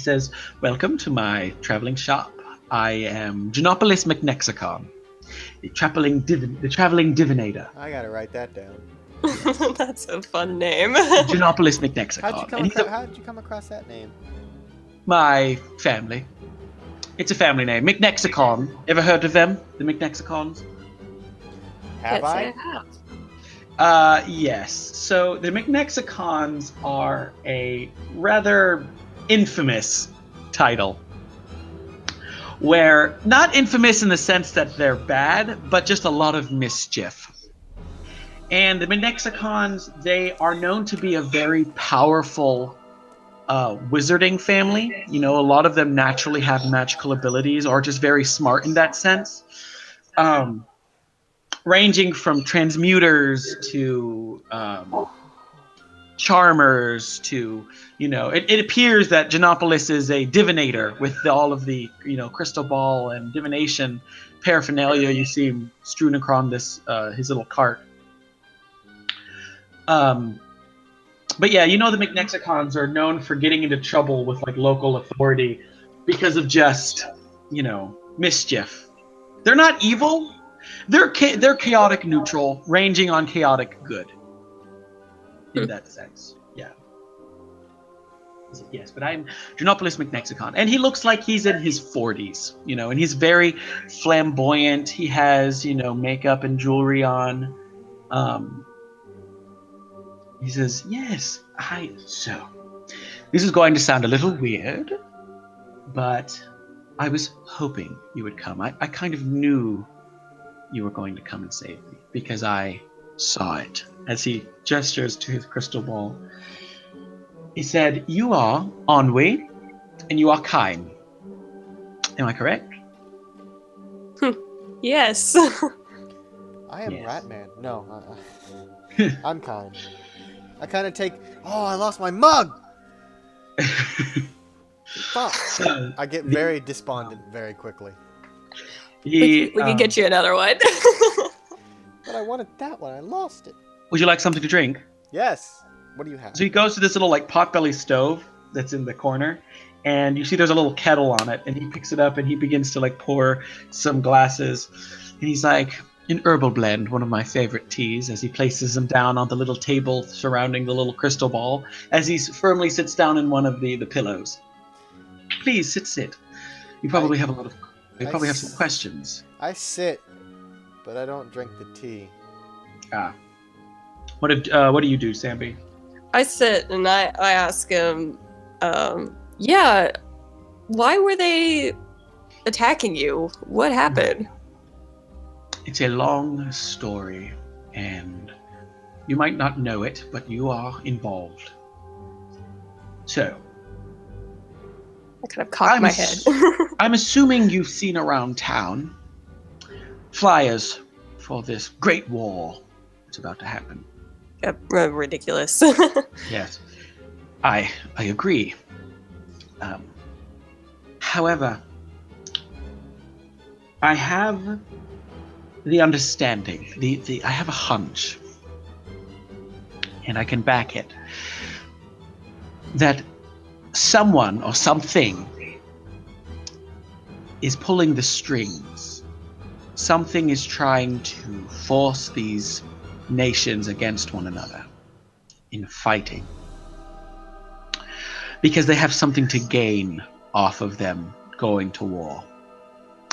says, "Welcome to my traveling shop. I am Genopolis McNexicon, the traveling divinator." I gotta write that down. That's a fun name. Genopolis McNexicon. How'd you come across that name? My family. It's a family name. McNexicon. Ever heard of them? The McNexicons? Have Can't say I? have. Yes. So the McNexicons are a rather infamous title. Where, not infamous in the sense that they're bad, but just a lot of mischief. And the McNexicons, they are known to be a very powerful wizarding family. You know, a lot of them naturally have magical abilities or just very smart in that sense. Ranging from transmuters to charmers to, it appears that Genopolis is a divinator with all of the, crystal ball and divination paraphernalia you see him strewn across this, his little cart. But yeah, the McNexicons are known for getting into trouble with like local authority because of just, mischief. They're not evil. They're chaotic neutral, ranging on chaotic good. In that sense, yeah. Yes, but I'm Genopolis McNexicon, and he looks like he's in his 40s, and he's very flamboyant. He has, makeup and jewelry on. He says, "Yes, so this is going to sound a little weird, but I was hoping you would come. I kind of knew you were going to come and save me because I saw it." As he gestures to his crystal ball, he said, "You are Ennui, and you are kind. Am I correct?" Yes. I am Yes. Ratman. No, I'm kind. I kind of take. Oh, I lost my mug. Fuck. So, I get very despondent very quickly. he, we can get you another one. But I wanted that one. I lost it. Would you like something to drink? Yes. What do you have? So he goes to this little like potbelly stove that's in the corner, and you see there's a little kettle on it, and he picks it up and he begins to like pour some glasses, and he's like, "An herbal blend, one of my favorite teas," as he places them down on the little table surrounding the little crystal ball, as he firmly sits down in one of the pillows. "Please sit. You probably have have some questions." I sit, but I don't drink the tea. What do you do, Samby? I sit and I ask him, yeah, why were they attacking you? What happened? It's a long story, and you might not know it, but you are involved. So, I kind of cock my head. I'm assuming you've seen around town flyers for this great war that's about to happen. Ridiculous. Yes, I agree. However, I have the understanding, I have a hunch, and I can back it, that someone or something is pulling the strings. Something is trying to force these nations against one another in fighting, because they have something to gain off of them going to war.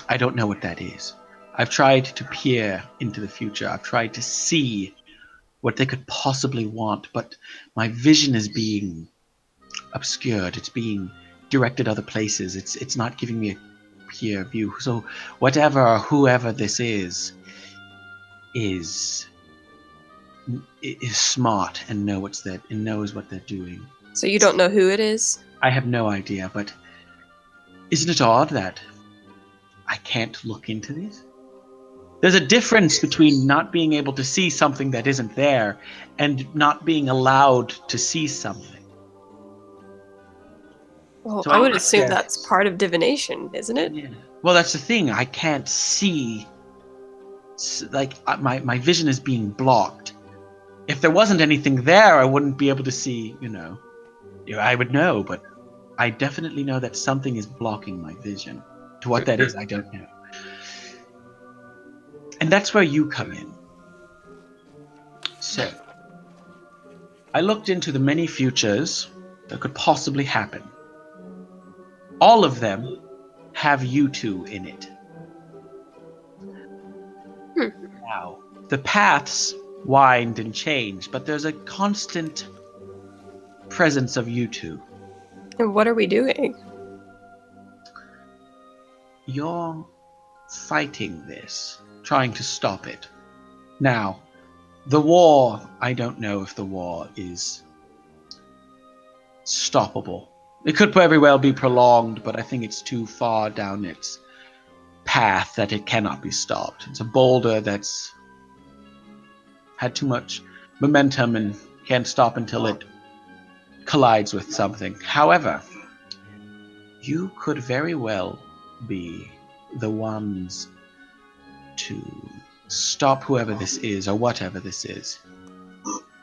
I don't know what that is. I've tried to peer into the future. I've tried to see what they could possibly want, but my vision is being obscured. It's being directed other places. It's not giving me a clear view. So whatever or whoever this is smart and knows what they're doing. So you don't know who it is? I have no idea, but isn't it odd that I can't look into this? There's a difference between not being able to see something that isn't there and not being allowed to see something. Well, So I would I assume guess- that's part of divination, isn't it? Yeah. Well, that's the thing. I can't see. My vision is being blocked. If there wasn't anything there, I wouldn't be able to see. I would know, but I definitely know that something is blocking my vision. To what that is, I don't know. And that's where you come in. So, I looked into the many futures that could possibly happen. All of them have you two in it. Now, the paths wind and change, but there's a constant presence of you two. And what are we doing? You're fighting this, trying to stop it. Now, the war, I don't know if the war is stoppable. It could very well be prolonged, but I think it's too far down its path that it cannot be stopped. It's a boulder that's had too much momentum and can't stop until it collides with something. However, you could very well be the ones to stop whoever this is or whatever this is.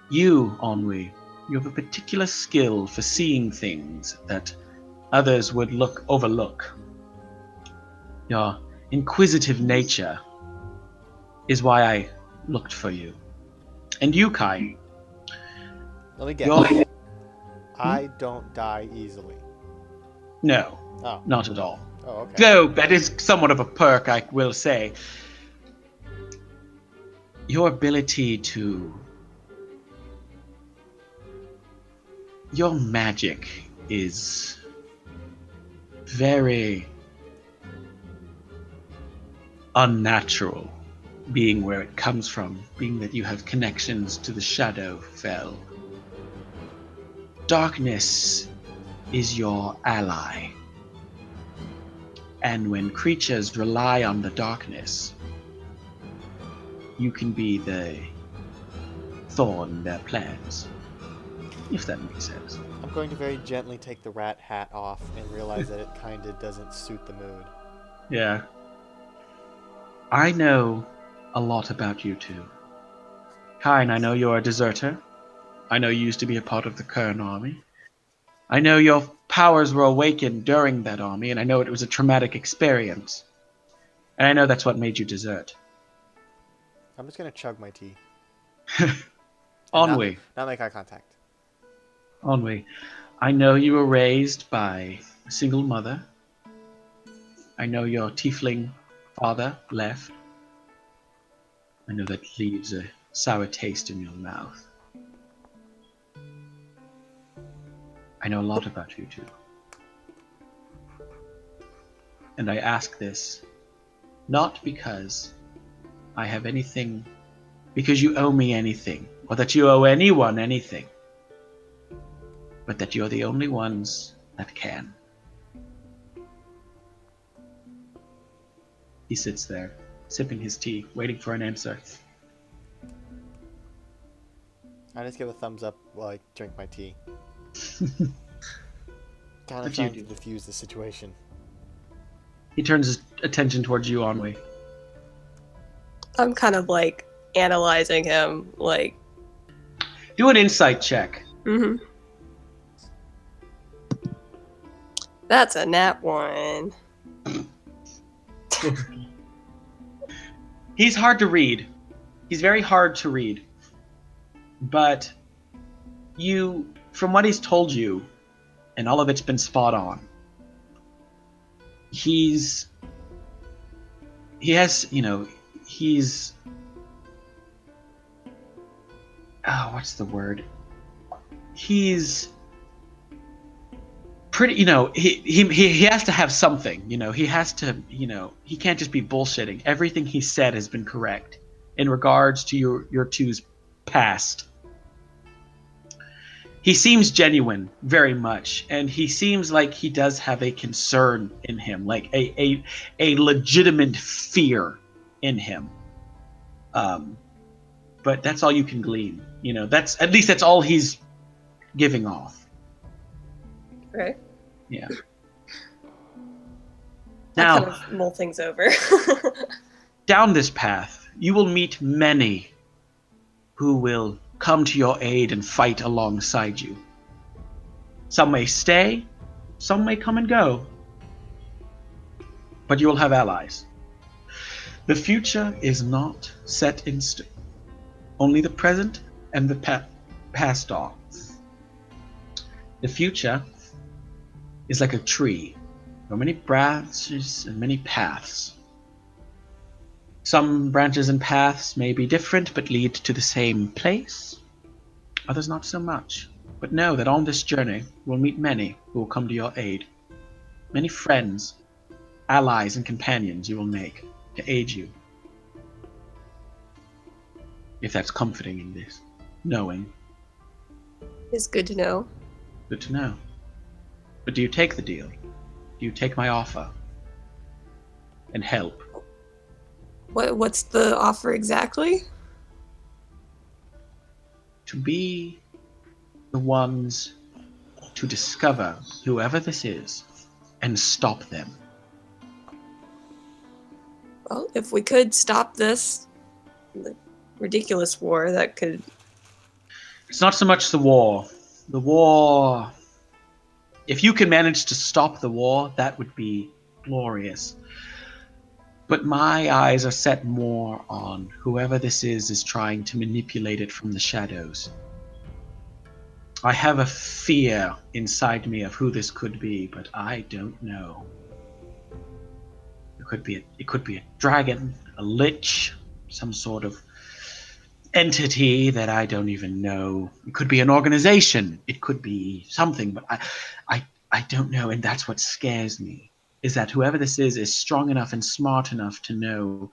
You, Ennui, you have a particular skill for seeing things that others would overlook. Your inquisitive nature is why I looked for you. And you, Kai. Let me guess. I don't die easily. No, Oh. not at all. Oh, okay. Though that is somewhat of a perk, I will say. Your ability to... Your magic is very unnatural, being where it comes from, being that you have connections to the Shadowfell. Darkness is your ally. And when creatures rely on the darkness, you can be the thorn in their plans. If that makes sense. I'm going to very gently take the rat hat off and realize that it kind of doesn't suit the mood. Yeah. I know a lot about you two. Kine, I know you're a deserter. I know you used to be a part of the Kern army. I know your powers were awakened during that army, and I know it was a traumatic experience. And I know that's what made you desert. I'm just going to chug my tea. Ennui. Not make eye contact. Ennui. I know you were raised by a single mother. I know your tiefling father left. I know that leaves a sour taste in your mouth. I know a lot about you two. And I ask this not because I have anything, because you owe me anything, or that you owe anyone anything, but that you're the only ones that can. He sits there, sipping his tea, waiting for an answer. I just give a thumbs up while I drink my tea. Kind of What trying do to you do? diffuse the situation. He turns his attention towards you, Ennui. I'm kind of like analyzing him, like. Do an insight check. Mm-hmm. That's a nat one. He's hard to read. He's very hard to read. But you, from what he's told you, and all of it's been spot on, he's what's the word? He's pretty, he has to have something, he has to, he can't just be bullshitting. Everything he said has been correct in regards to your two's past. He seems genuine, very much, and he seems like he does have a concern in him, like a legitimate fear in him. But that's all you can glean. That's all he's giving off. Right. Yeah. I Now, kind of mull things over. down this path, you will meet many who will come to your aid and fight alongside you. Some may stay, Some may come and go, but you will have allies. The future is not set in stone. Only the present and the past are. The future is like a tree. There are many branches and many paths. Some branches and paths may be different but lead to the same place. Others not so much. But know that on this journey you will meet many who will come to your aid. Many friends, allies, and companions you will make to aid you. If that's comforting in this, knowing. It's good to know. Good to know. But do you take the deal? Do you take my offer? And help? What's the offer exactly? To be the ones to discover whoever this is and stop them. Well, if we could stop this ridiculous war, that could... It's not so much the war. The war... If you can manage to stop the war, that would be glorious. But my eyes are set more on whoever this is trying to manipulate it from the shadows. I have a fear inside me of who this could be, but I don't know. It could be a dragon, a lich, some sort of entity that I don't even know. It could be an organization. It could be something, but I don't know, and that's what scares me. Is that whoever this is strong enough and smart enough to know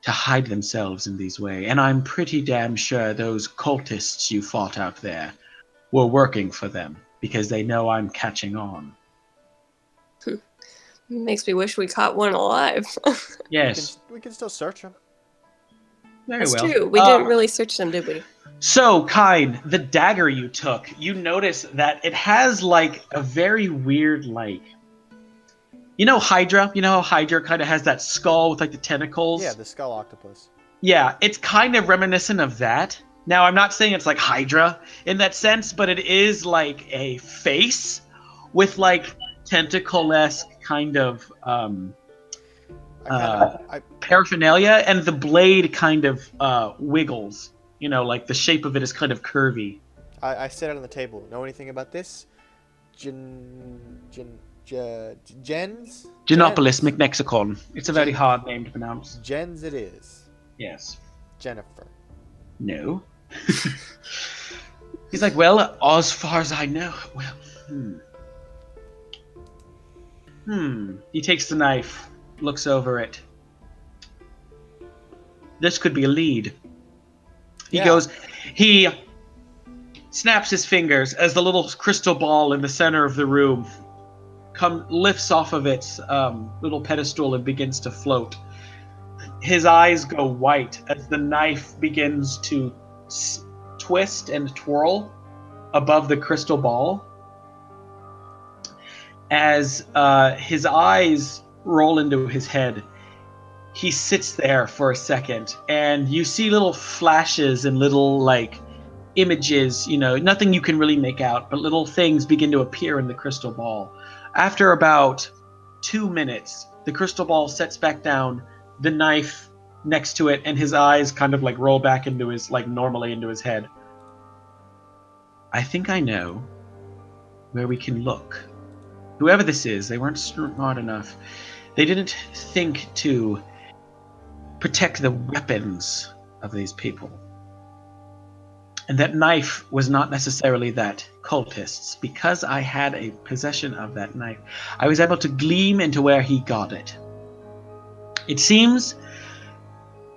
to hide themselves in these ways. And I'm pretty damn sure those cultists you fought out there were working for them because they know I'm catching on. Makes me wish we caught one alive. Yes. We can still search them. Very That's well. true. We didn't really search them, did we? So, Kine, the dagger you took, you notice that it has like a very weird like... You know Hydra? You know how Hydra kind of has that skull with like the tentacles? Yeah, the skull octopus. Yeah, it's kind of reminiscent of that. Now, I'm not saying it's like Hydra in that sense, but it is like a face with like tentacle-esque kind of paraphernalia, and the blade kind of wiggles. You know, like the shape of it is kind of curvy. I sit on the table. Know anything about this? Gens? Genopolis McNexicon. It's a very hard name to pronounce. Gens it is. Yes. Jennifer. No. He's like, well, as far as I know, well, He takes the knife, looks over it. This could be a lead. He snaps his fingers as the little crystal ball in the center of the room lifts off of its little pedestal and begins to float. His eyes go white as the knife begins to twist and twirl above the crystal ball. As his eyes roll into his head, he sits there for a second, and you see little flashes and little, like, images, you know, nothing you can really make out, but little things begin to appear in the crystal ball. After about 2 minutes, the crystal ball sets back down, the knife next to it, and his eyes kind of, like, roll back into his, like, normally into his head. I think I know where we can look. Whoever this is, they weren't smart enough. They didn't think to protect the weapons of these people. And that knife was not necessarily that cultist's. Because I had a possession of that knife, I was able to gleam into where he got it. It seems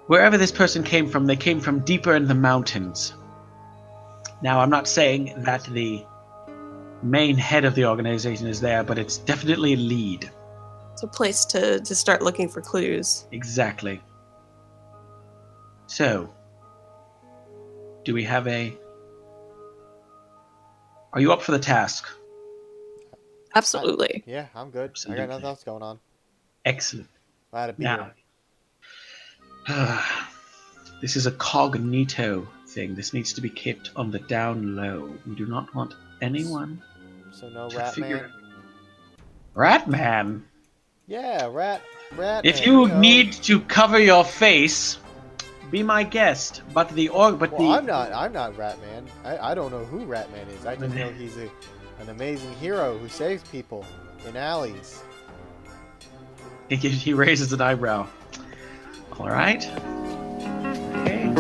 wherever this person came from, they came from deeper in the mountains. Now, I'm not saying that the main head of the organization is there, but it's definitely a lead. It's a place to start looking for clues. Exactly. So, do we have a... Are you up for the task? Absolutely. Yeah, I'm good. Absolutely. I got nothing else going on. Excellent. Glad to be Now, here. this is a cognito thing. This needs to be kept on the down low. We do not want anyone So no To Rat figure- Man. Ratman. Yeah, Rat. If Man, you know. need to cover your face, be my guest. But Well, I'm not Rat Man. I don't know who Rat Man is. I just know he's an amazing hero who saves people in alleys. He raises an eyebrow. All right. Okay.